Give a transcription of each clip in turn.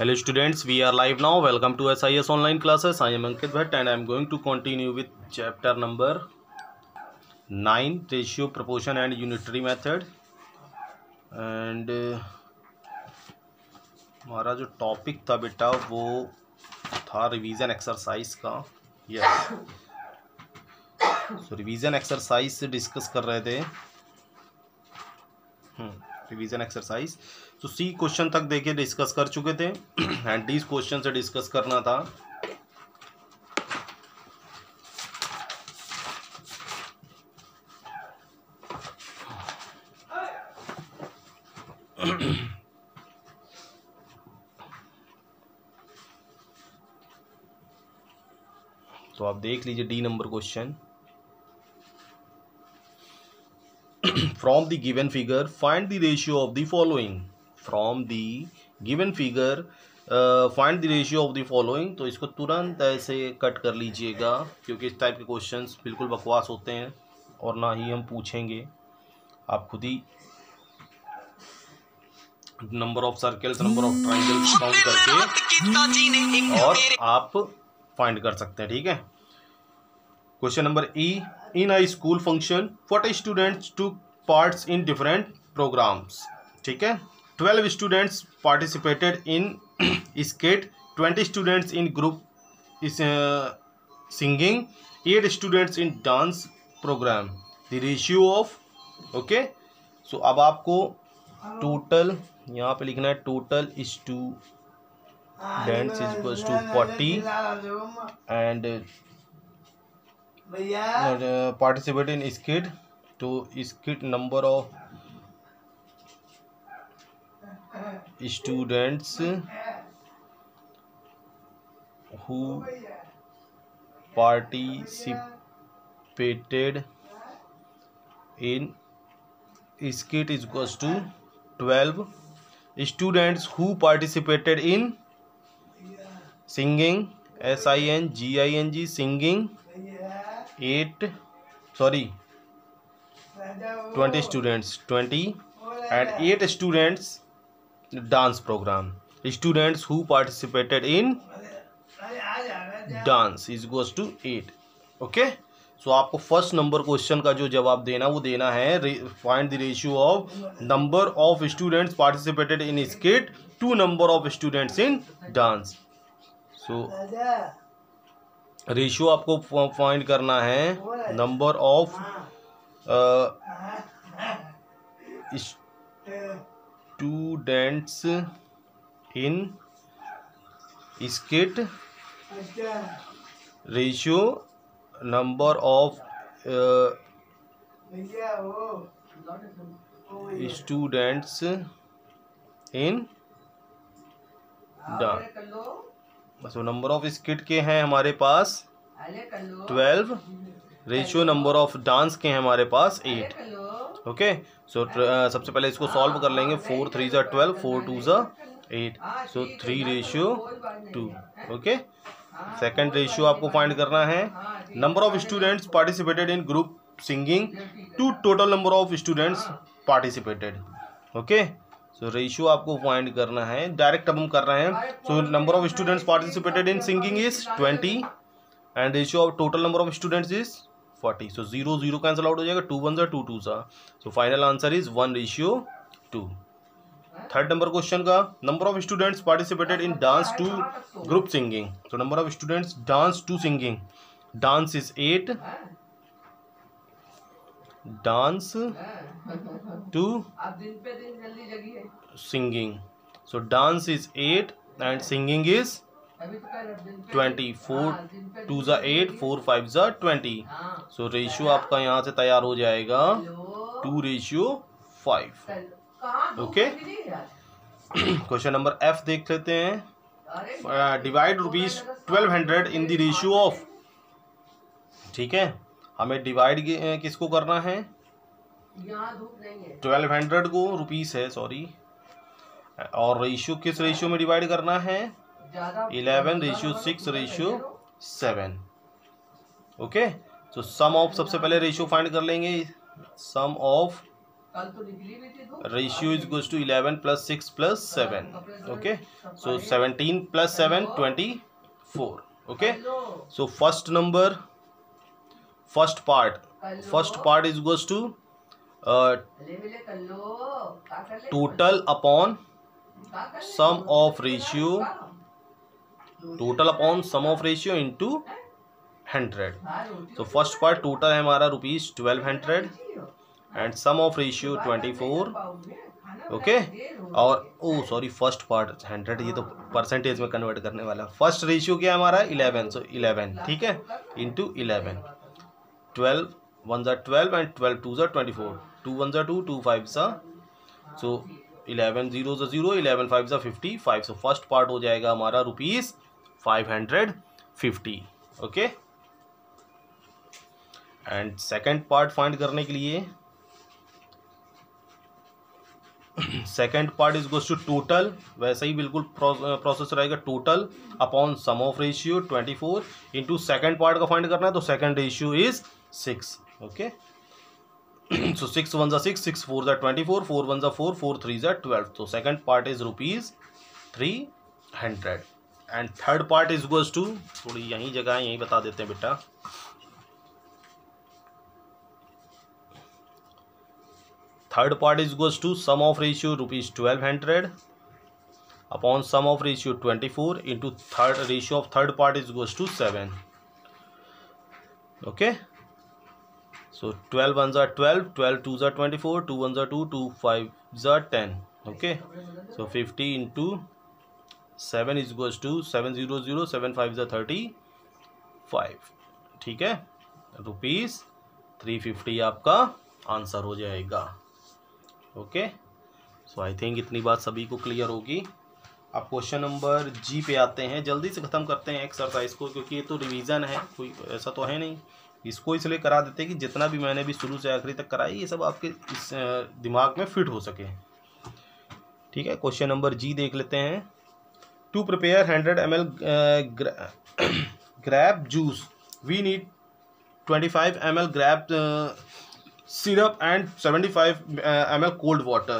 Hello students, we are live now. Welcome to SIS online classes. I am Ankit Bhatt and I am going to continue with chapter number 9, ratio, proportion and unitary method. And हमारा जो topic था बेटा वो था revision exercise का. Yes, सो revision exercise से discuss कर रहे थे. रिवीजन एक्सरसाइज तो सी क्वेश्चन तक देखिए डिस्कस कर चुके थे एंड डी क्वेश्चन से डिस्कस करना था. तो आप देख लीजिए D number question. From the given figure, find the ratio of the following. From the given figure, find the ratio of the following. तो इसको तुरंत ऐसे कट कर लीजिएगा क्योंकि इस टाइप के क्वेश्चंस बिल्कुल बकवास होते हैं और ना ही हम पूछेंगे. आप खुद ही number of circles, number of triangles count करके और आप फाइंड कर सकते हैं. ठीक है. Question number E. In a school function, 40 students took parts in different programs. ठीक है. 12 students participated in skit, 20 students in group singing, 8 students in dance program. The ratio of okay. So अब आपको total यहाँ पे लिखना है. Total students is equals to 40 and participate in skit. तो skit number of students who participated in skit is equals to 12. Students who participated in singing, SINGING, singing, 20 students, 20 and 8 students dance program. Students who participated in dance is equals to 8. Okay. सो आपको first number question का जो जवाब देना वो देना है find the ratio of number of students participated in skit to number of students in dance. So ratio आपको find करना है number of students in skit ratio number of students in dance. So number of skit के हैं हमारे पास 12. Ratio number of dance के हैं हमारे पास 8. ओके. सो सबसे पहले इसको सॉल्व कर लेंगे. 4 3 ज़ा 12, 4 2 ज़ा 8. So 3 ratio 2. Okay. Second ratio आपको फाइंड करना है number of students participated in group singing to total number of students participated. Okay. So ratio आपको फाइंड करना है. डायरेक्ट अब हम कर रहे हैं. So number of students participated in singing is 20 and ratio of total number of students is 40. So 0 0 cancel out हो जाएगा. 2 1 ज़ा 2 2 ज़ा. So final answer is 1:2. Third number question का number of students participated in dance to group singing. So number of students dance to singing. Dance is 8. Dance to singing. So dance is 8 and singing is 20. 4 2 ज़ा 8, 4 5 ज़ा 20. So ratio आपका यहाँ से तैयार हो जाएगा 2:5. Okay. Question number F देख लेते हैं. Divide ₹1200 in the ratio of. ठीक है. हमें डिवाइड किसको करना है? 1200 को रुपीस है, सॉरी. और रेशियो किस रेशियो में डिवाइड करना है? 11:6:7. ओके. तो सम ऑफ सबसे पहले रेशियो फाइंड कर लेंगे. Sum of ratio is goes to 11 + 6 + 7. Okay, so 17 + 7 24. Okay, so first part is goes to total upon sum of ratio into 100. So first part total है हमारा ₹1200 and sum of ratio 24. Okay, और sorry first part 100, ये तो percentage में convert करने वाला। First ratio क्या है हमारा 11, सो 11 ठीक है इंटू 11। 12 1 ज़ा 12 एंड 12 2 ज़ा 24, 2 1 ज़ा 2, 2 5 ज़ा, सो 11 0 ज़ा 0, 11 5 ज़ा 55। सो फर्स्ट पार्ट हो जाएगा हमारा ₹550। Okay, and second part find करने के लिए second part is goes to total, वैसे ही बिल्कुल प्रोसेस रहेगा, total upon sum of ratio 24 into second part का फाइंड करना है, तो second ratio is 6। Okay, so 6 1 ज़ा 6, 6 4 ज़ा 24, 4 1 ज़ा 4, 4 3 ज़ा 12। तो second part is ₹300 and third part is goes to, थोड़ी यहीं जगह यहीं बता देते हैं बेटा। Third part is goes to sum of ratio ₹1200 upon sum of ratio 24 into third ratio of third part is goes to 7। Okay, so 12 1 ज़ा 12, 12 2 ज़ा 24, 2 1 ज़ा 2, 2 5 ज़ा 10। Okay, so 50 into 7 is goes to 700, 7 5 ज़ा 35। ठीक है, ₹350 आपका आंसर हो जाएगा। ओके, सो आई थिंक इतनी बात सभी को क्लियर होगी। अब क्वेश्चन नंबर जी पे आते हैं, जल्दी से ख़त्म करते हैं एक्सरसाइज को, क्योंकि ये तो रिवीजन है, कोई ऐसा तो है नहीं। इसको इसलिए करा देते हैं कि जितना भी मैंने भी शुरू से आखिरी तक कराई, ये सब आपके इस दिमाग में फिट हो सके। ठीक है, क्वेश्चन नंबर जी देख लेते हैं। To prepare 100 ml grape juice we need 25 ml grape syrup and 75 ml cold water.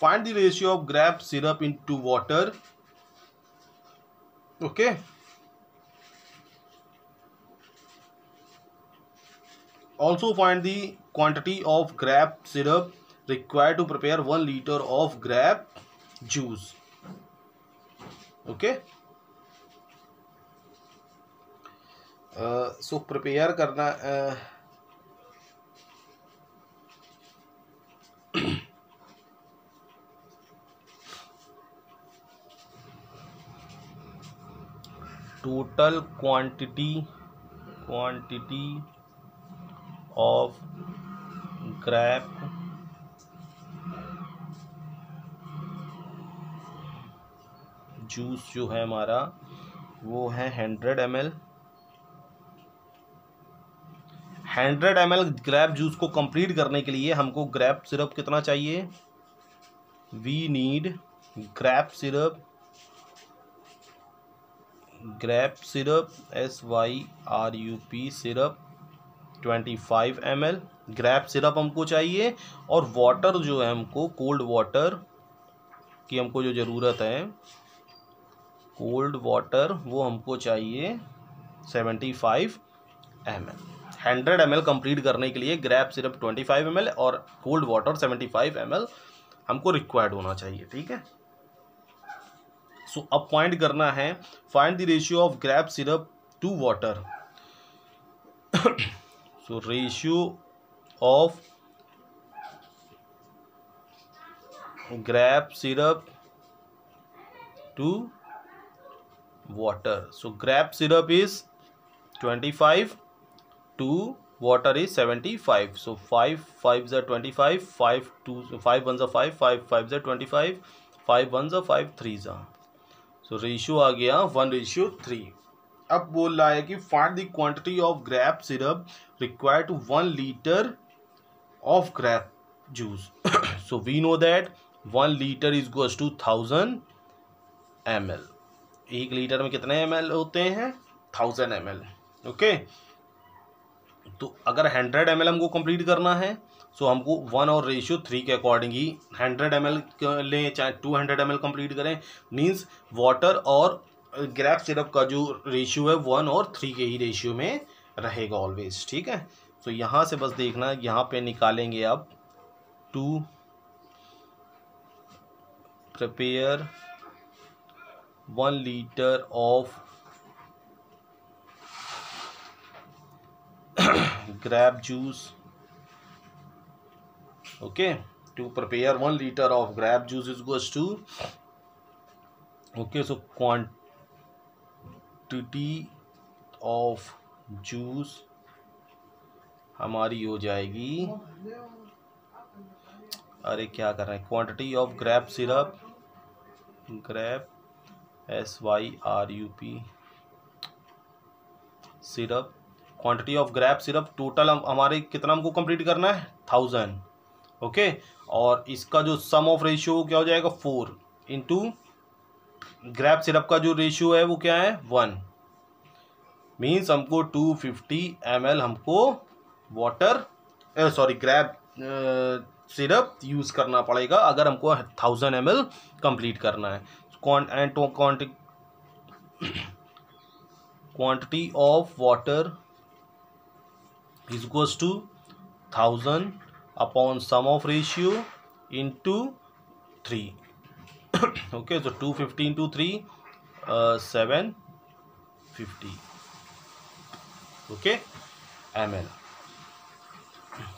Find the ratio of grape syrup into water. Okay, also find the quantity of grape syrup required to prepare 1 liter of grape juice. Okay, so prepare करना total quantity of grape juice जो है हमारा वो है 100 ml। 100 ml grape juice को complete करने के लिए हमको ग्रैप सिरप कितना चाहिए? We need grape syrup SYRUP syrup 25 ml grape syrup हमको चाहिए। और वाटर जो है हमको कोल्ड वाटर की हमको जो ज़रूरत है, कोल्ड वाटर वो हमको चाहिए 75 ml। 100 ml कंप्लीट करने के लिए ग्रैप सिरप 25 ml और कोल्ड वाटर 75 ml हमको रिक्वायर्ड होना चाहिए। ठीक है, सो अब फाइंड करना है, find the ratio of grape syrup to water. So ratio of grape syrup to water. So grape syrup is 25 to water is 75. So 5 5s are 25, 5 1s are 5, 5 5s are 25, 5 1s are 5 3s are. So ratio आ गया 1:3। अब बोल रहा है कि find the quantity of grape syrup required to 1 litre of grape juice. So we know that 1 litre is goes to 1000 ml। 1 litre में कितने ml होते हैं? 1000 ml। ओके, तो अगर 100 ml हमको कंप्लीट करना है सो हमको 1 और रेशियो 3 के अकॉर्डिंग ही 100 ml लें चाहे 200 ml कंप्लीट करें, मीन्स वाटर और ग्रेप सिरप का जो रेशियो है 1 और 3 के ही रेशियो में रहेगा ऑलवेज, ठीक है। तो यहाँ से बस देखना, यहाँ पे निकालेंगे अब to prepare 1 litre of grape juice, okay, to prepare 1 liter of grape juice is equals to, okay, so quantity of juice हमारी हो जाएगी, अरे क्या कर रहे हैं, quantity of grape syrup, grape SYRUP syrup, quantity of grape syrup total हमारे कितना हमको कंप्लीट करना है 1000, ओके। और इसका जो सम ऑफ रेशियो क्या हो जाएगा 4 इंटू ग्रेप सिरप का जो रेशियो है वो क्या है 1, मीन्स हमको 250 ml हमको वाटर ग्रेप सिरप यूज़ करना पड़ेगा अगर हमको 1000 ml कंप्लीट करना है। Quantity of water is equals to 1000 upon sum of ratio into 3, okay. So 250 into 3 750, okay ml।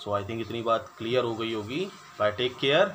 So I think इतनी बात क्लियर हो गई होगी। Bye, take care.